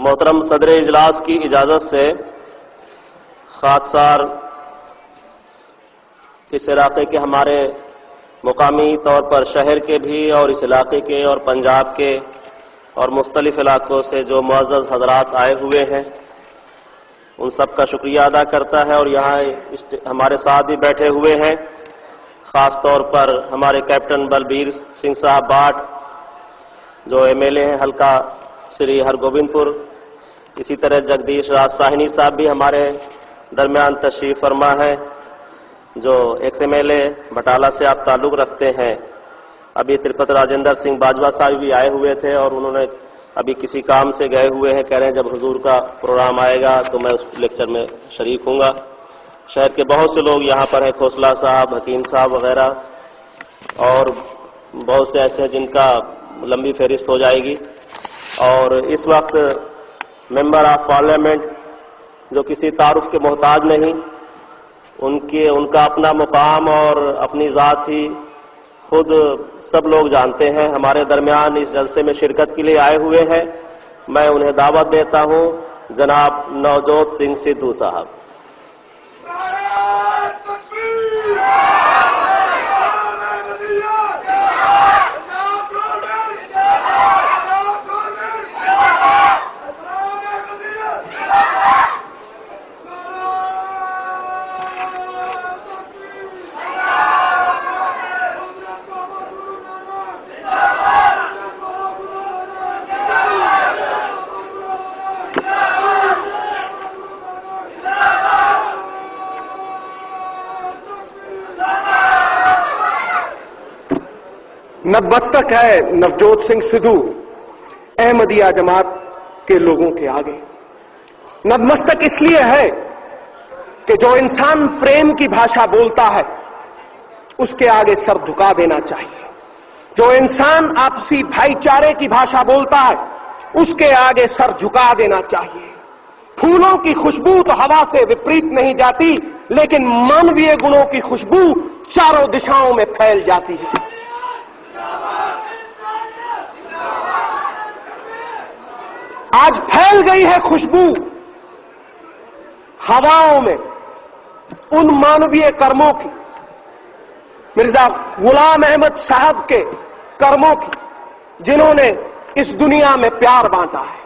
محترم صدر اجلاس کی اجازت سے خاکسار اس علاقے کے ہمارے مقامی طور پر شہر کے بھی اور اس علاقے کے اور پنجاب کے اور مختلف علاقوں سے جو معزز حضرات آئے ہوئے ہیں ان سب کا شکریہ ادا کرتا ہے، اور یہاں ہمارے ساتھ بھی بیٹھے ہوئے ہیں خاص طور پر ہمارے کیپٹن بلبیر سنگھ صاحب باٹ جو ایم ایل اے ہیں حلقہ سری ہرگوبند پور، اسی طرح جگدیش راج ساہنی صاحب بھی ہمارے درمیان تشریف فرما ہے جو ایکس ایم ایل اے بٹالہ سے آپ تعلق رکھتے ہیں۔ ابھی ترپت راجندر سنگھ باجوہ صاحب بھی آئے ہوئے تھے اور انہوں نے ابھی کسی کام سے گئے ہوئے ہیں، کہہ رہے ہیں جب حضور کا پروگرام آئے گا تو میں اس لیکچر میں شریک ہوں گا۔ شہر کے بہت سے لوگ یہاں پر ہیں، کھوسلا صاحب، حکیم صاحب وغیرہ، اور بہت سے ایسے ہیں جن کا لمبی فہرست ہو جائے گی۔ اور اس وقت ممبر آف پارلیمنٹ جو کسی تعارف کے محتاج نہیں، ان کا اپنا مقام اور اپنی ذات ہی خود سب لوگ جانتے ہیں، ہمارے درمیان اس جلسے میں شرکت کے لیے آئے ہوئے ہیں۔ میں انہیں دعوت دیتا ہوں، جناب نوجوت سنگھ سدھو صاحب۔ نتمستک ہے نوجوت سنگھ سدھو احمدیہ جماعت کے لوگوں کے آگے۔ نتمستک اس لیے ہے کہ جو انسان پریم کی بھاشا بولتا ہے اس کے آگے سر جھکا دینا چاہیے، جو انسان آپسی بھائی چارے کی بھاشا بولتا ہے اس کے آگے سر جھکا دینا چاہیے۔ پھولوں کی خوشبو تو ہوا سے وپریت نہیں جاتی، لیکن مانوی گنوں کی خوشبو چاروں دشاؤں میں پھیل جاتی ہے۔ آج پھیل گئی ہے خوشبو ہواؤں میں ان مانوی کرموں کی، مرزا غلام احمد صاحب کے کرموں کی، جنہوں نے اس دنیا میں پیار بانٹا ہے،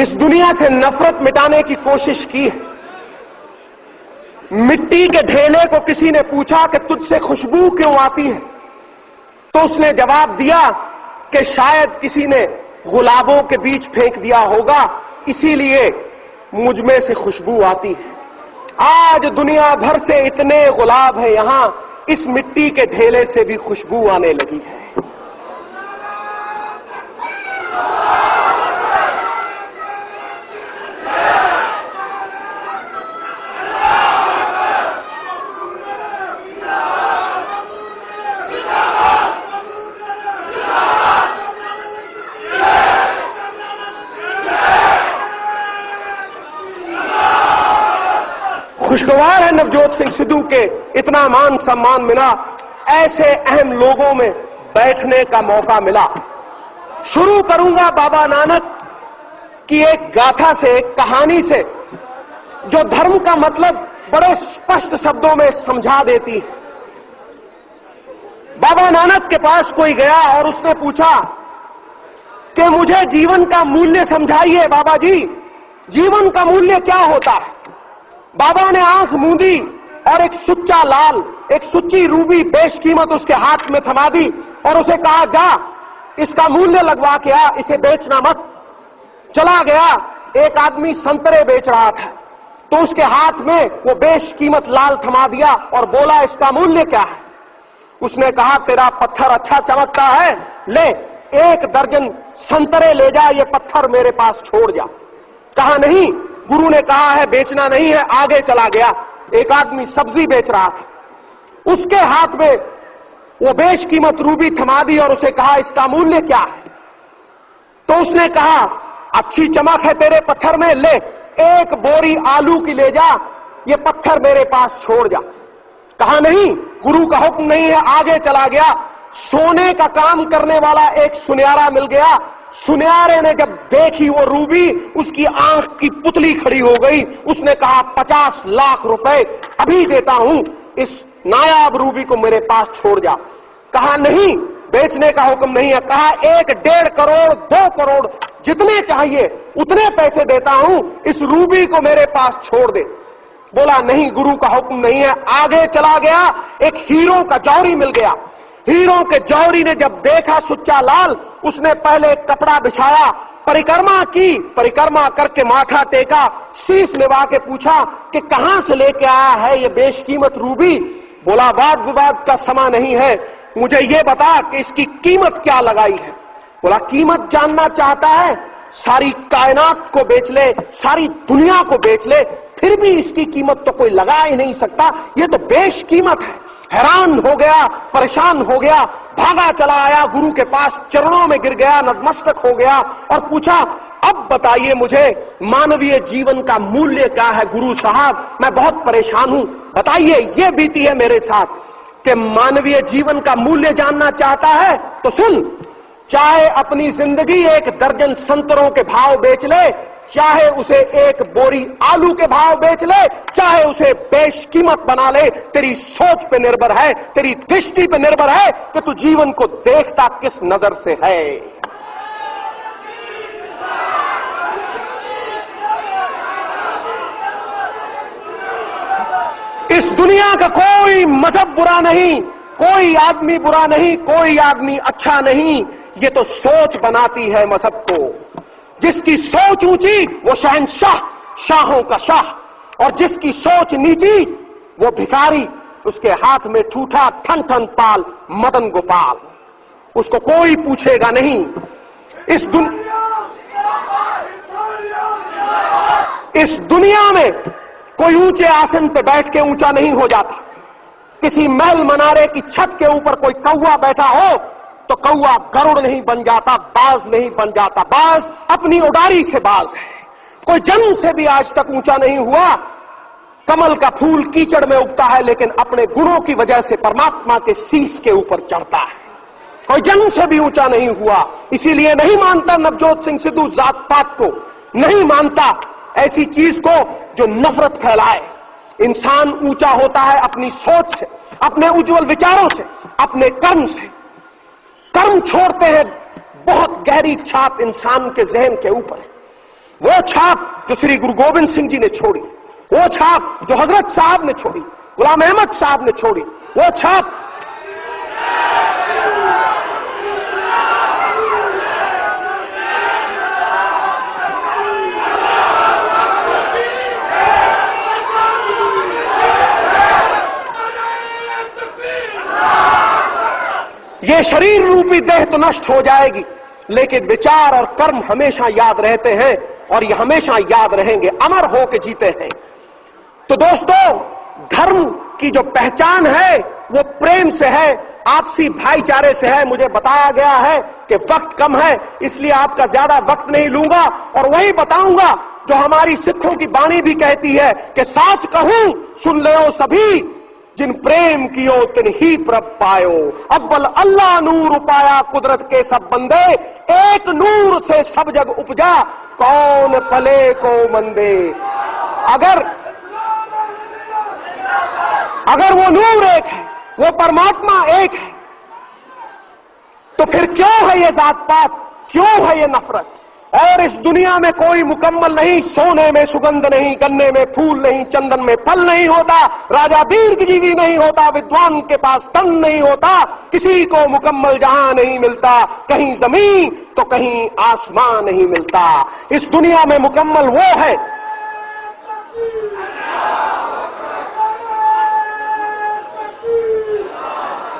اس دنیا سے نفرت مٹانے کی کوشش کی ہے۔ مٹی کے ڈھیلے کو کسی نے پوچھا کہ تجھ سے خوشبو کیوں آتی ہے، تو اس نے جواب دیا کہ شاید کسی نے گلابوں کے بیچ پھینک دیا ہوگا، اسی لیے مجھ میں سے خوشبو آتی ہے۔ آج دنیا بھر سے اتنے گلاب ہیں یہاں، اس مٹی کے ڈھیلے سے بھی خوشبو آنے لگی ہے۔ خوشگوار ہے نوجوت سنگھ سدھو کے اتنا مان سمان ملا، ایسے اہم لوگوں میں بیٹھنے کا موقع ملا۔ شروع کروں گا بابا نانک کی ایک گاتھا سے، ایک کہانی سے جو دھرم کا مطلب بڑے اسپشٹ شبدوں میں سمجھا دیتی ہے۔ بابا نانک کے پاس کوئی گیا اور اس نے پوچھا کہ مجھے جیون کا مولیہ سمجھائیے بابا جی، جیون کا مولیہ کیا ہوتا ہے؟ بابا نے آنکھ موندی اور ایک سچا لال، ایک سچی روبی بیش قیمت اس کے ہاتھ میں تھما دی اور اسے کہا جا اس کا مولیہ لگوا کے آ، اسے بیچنا مت۔ چلا گیا، ایک آدمی سنترے بیچ رہا تھا تو اس کے ہاتھ میں وہ بیش قیمت لال تھما دیا اور بولا اس کا مولیہ کیا ہے؟ اس نے کہا تیرا پتھر اچھا چمکتا ہے، لے 1 درجن سنترے لے جا، یہ پتھر میرے پاس چھوڑ جا۔ کہا نہیں، گرو نے کہا ہے بیچنا نہیں ہے، آگے چلا گیا۔ ایک آدمی سبزی بیچ رہا تھا، اس کے ہاتھ میں وہ بیش قیمت روبی تھما دی اور اسے کہا اس کا مولیہ کیا ہے؟ تو اس نے کہا اچھی چمک ہے تیرے پتھر میں، لے 1 بوری آلو کی لے جا، یہ پتھر میرے پاس چھوڑ جا۔ کہا نہیں، گرو کا حکم نہیں ہے، آگے چلا گیا۔ سونے کا کام کرنے والا ایک سنیارا مل گیا، सुन्यारे ने जब देखी वो रूबी, उसकी आंख की पुतली खड़ी हो गई। उसने कहा 50 लाख रुपए अभी देता हूं, इस नायाब रूबी को मेरे पास छोड़ जा। कहा नहीं, बेचने का हुक्म नहीं है। कहा 1, 1.5 करोड़, 2 करोड़, जितने चाहिए उतने पैसे देता हूं, इस रूबी को मेरे पास छोड़ दे। बोला नहीं, गुरु का हुक्म नहीं है। आगे चला गया, एक हीरो का जौहरी मिल गया। हीरो के जौहरी ने जब देखा सुच्चा लाल, उसने पहले एक कपड़ा बिछाया, परिक्रमा की, परिक्रमा करके माथा टेका, शीश निभा के पूछा कि कहां से लेके आया है ये बेशकीमत रूबी। बोला वाद विवाद का समय नहीं है, मुझे ये बता कि इसकी कीमत क्या लगाई है। बोला कीमत जानना चाहता है, सारी कायनात को बेच ले, सारी दुनिया को बेच ले, फिर भी इसकी कीमत तो कोई लगा ही नहीं सकता, ये तो बेशकीमत है। हैरान हो गया, परेशान हो गया, भागा चला आया गुरु के पास, चरणों में गिर गया, नतमस्तक हो गया और पूछा अब बताइए मुझे मानवीय जीवन का मूल्य क्या है गुरु साहब, मैं बहुत परेशान हूं, बताइए ये बीती है मेरे साथ। कि मानवीय जीवन का मूल्य जानना चाहता है तो सुन, चाहे अपनी जिंदगी 1 दर्जन संतरों के भाव बेच ले, चाहे उसे 1 बोरी आलू के भाव बेच ले, चाहे उसे बेशकीमत बना ले, तेरी सोच पे निर्भर है, तेरी दृष्टि पे निर्भर है कि तू जीवन को देखता किस नजर से है। इस दुनिया का कोई मजहब बुरा नहीं, कोई आदमी बुरा नहीं, कोई आदमी अच्छा नहीं, ये तो सोच बनाती है मजहब को। जिसकी सोच ऊंची वो शहंशाह, शाहों का शाह, और जिसकी सोच नीची वो भिखारी, उसके हाथ में ठूठा ठन ठन पाल मदन गोपाल, उसको कोई पूछेगा नहीं। इस दुनिया में कोई ऊंचे आसन पे बैठ के ऊंचा नहीं हो जाता। किसी महल मनारे की छत के ऊपर कोई कौवा बैठा हो तो कौवा गरुड़ नहीं बन जाता, बाज नहीं बन जाता। बाज अपनी उडारी से बाज है। कोई जन्म से भी आज तक ऊंचा नहीं हुआ। कमल का फूल कीचड़ में उगता है लेकिन अपने गुणों की वजह से परमात्मा के शीश के ऊपर चढ़ता है। कोई जन्म से भी ऊंचा नहीं हुआ। इसीलिए नहीं मानता नवजोत सिंह सिद्धू जात पात को, नहीं मानता ऐसी चीज को जो नफरत फैलाए। इंसान ऊंचा होता है अपनी सोच से, अपने उज्जवल विचारों से, अपने कर्म से। कर्म छोड़ते हैं, बहुत गहरी छाप इंसान के जहन के ऊपर है। वो छाप जो श्री गुरु गोविंद सिंह जी ने छोड़ी, वो छाप जो हजरत साहब ने छोड़ी, गुलाम अहमद साहब ने छोड़ी, वो छाप ये शरीर रूपी देह तो नष्ट हो जाएगी, लेकिन विचार और कर्म हमेशा याद रहते हैं और ये हमेशा याद रहेंगे, अमर हो के जीते हैं। तो दोस्तों, धर्म की जो पहचान है वो प्रेम से है, आपसी भाईचारे से है। मुझे बताया गया है कि वक्त कम है, इसलिए आपका ज्यादा वक्त नहीं लूंगा और वही बताऊंगा जो हमारी सिखों की बाणी भी कहती है कि साच कहूं सुन लो सभी, जिन प्रेम कियो तिन ही प्रभ पायो। अव्वल अल्लाह नूर उपाया कुदरत के सब बंदे, एक नूर से सब जग उपजा, कौन पले को मंदे। अगर वो नूर एक है, वो परमात्मा एक है, तो फिर क्यों है ये जात पात, क्यों है ये नफरत। और इस दुनिया में कोई मुकम्मल नहीं, सोने में सुगंध नहीं, गन्ने में फूल नहीं, चंदन में फल नहीं होता, राजा दीर्घजीवी नहीं होता, विद्वान के पास तन नहीं होता, किसी को मुकम्मल जहां नहीं मिलता, कहीं जमीन तो कहीं आसमान नहीं मिलता। इस दुनिया में मुकम्मल वो है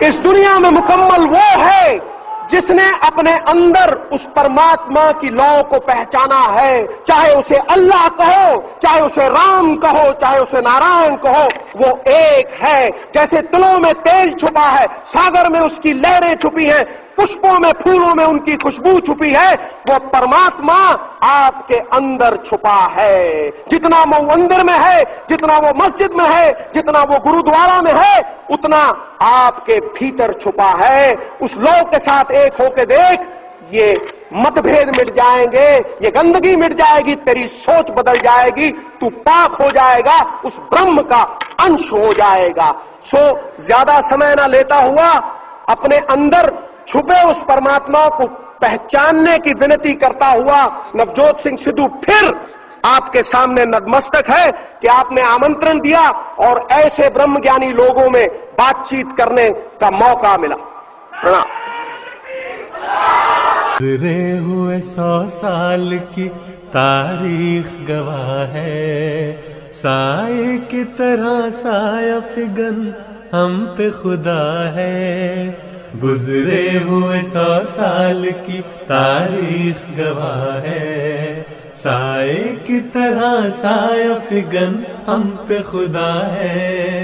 इस दुनिया में मुकम्मल वो है जिसने अपने अंदर उस परमात्मा की लौ को पहचाना है। चाहे उसे अल्लाह कहो, चाहे उसे राम कहो, चाहे उसे नारायण कहो, वो एक है। जैसे तिलों में तेल छुपा है, सागर में उसकी लहरें छुपी हैं, पुष्पों में फूलों में उनकी खुशबू छुपी है, वो परमात्मा आपके अंदर छुपा है। जितना वो मंदिर में है, जितना वो मस्जिद में है, जितना वो गुरुद्वारा में है, उतना आपके भीतर छुपा है। उस लोग के साथ एक होके देख, ये मतभेद मिट जाएंगे, ये गंदगी मिट जाएगी, तेरी सोच बदल जाएगी, तू पाक हो जाएगा, उस ब्रह्म का अंश हो जाएगा। सो ज्यादा समय ना लेता हुआ अपने अंदर छुपे उस परमात्मा को पहचानने की विनती करता हुआ नवजोत सिंह सिद्धू फिर आपके सामने नतमस्तक है कि आपने आमंत्रण दिया और ऐसे ब्रह्मज्ञानी लोगों में बातचीत करने का मौका मिला। प्रणाम। गुजरे हुए 100 साल की तारीख गवाह है, साए की तरह साया फिगन हम पे खुदा है। गुजरे हुए 100 साल की तारीख गवाह है, साए की तरह साया फिगन हम पे खुदा है।